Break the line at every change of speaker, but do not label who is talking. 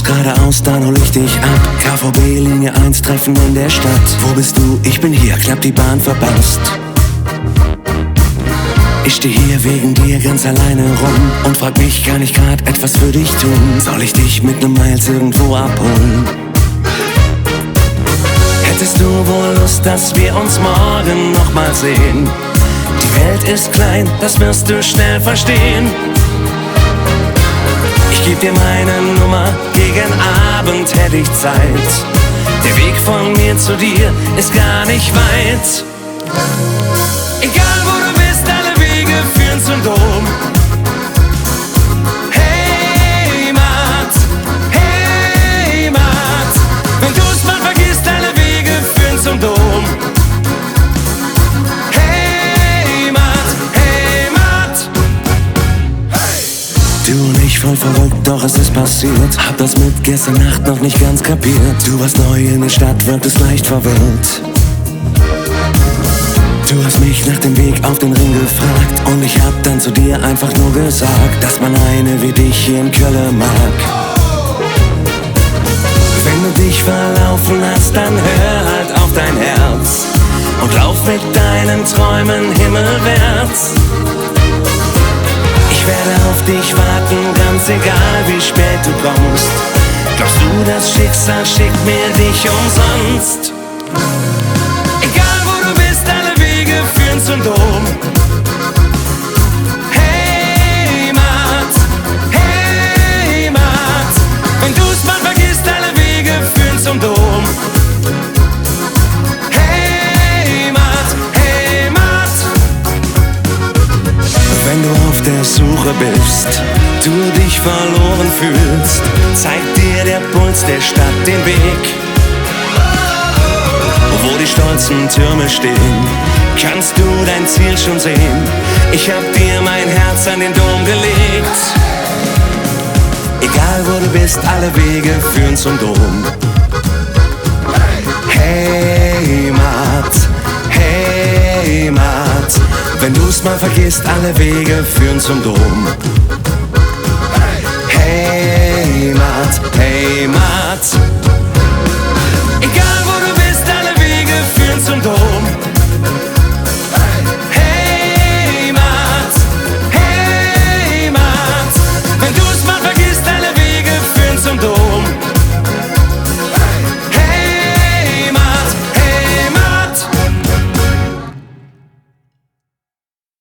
geradeaus, dann hol ich dich ab. KVB Linie 1, Treffen in der Stadt. Wo bist du? Ich bin hier, knapp die Bahn verpasst. Ich steh hier wegen dir ganz alleine rum und frag mich, kann ich grad etwas für dich tun? Soll ich dich mit nem Miles irgendwo abholen? Hättest du wohl Lust, dass wir uns morgen nochmal sehen? Die Welt ist klein, das wirst du schnell verstehen. Ich geb dir meine Nummer, gegen Abend hätt ich Zeit. Der Weg von mir zu dir ist gar nicht weit. Egal wo du bist, alle Wege führen zum Dom. Heimat, Heimat. Wenn du's mal vergisst, alle Wege führen zum Dom. Heimat, Heimat. Du und ich voll verrückt, doch es ist passiert. Hab das mit gestern Nacht noch nicht ganz kapiert. Du warst neu in der Stadt, wirktest leicht verwirrt. Du hast mich nach dem Weg auf den Ring gefragt und ich hab dann zu dir einfach nur gesagt, dass man eine wie dich hier in Köln mag. Wenn du dich verlaufen hast, dann hör halt auf dein Herz und lauf mit deinen Träumen himmelwärts. Ich werde auf dich warten, ganz egal wie spät du kommst. Glaubst du, das Schicksal schickt mir dich umsonst? Egal wo du bist, alle Wege führen zum Dom. Heimat, Heimat. Wenn du's mal vergisst, alle Wege führen zum Dom. Heimat, Heimat. Wenn du auf der Suche bist, du dich verloren fühlst, zeigt dir der Puls der Stadt den Weg. Wo die stolzen Türme stehen, kannst du dein Ziel schon sehen. Ich hab dir mein Herz an den Dom gelegt. Egal wo du bist, alle Wege führen zum Dom. Heimat, Heimat. Wenn du's mal vergisst, alle Wege führen zum Dom. Heimat, Heimat. Egal wo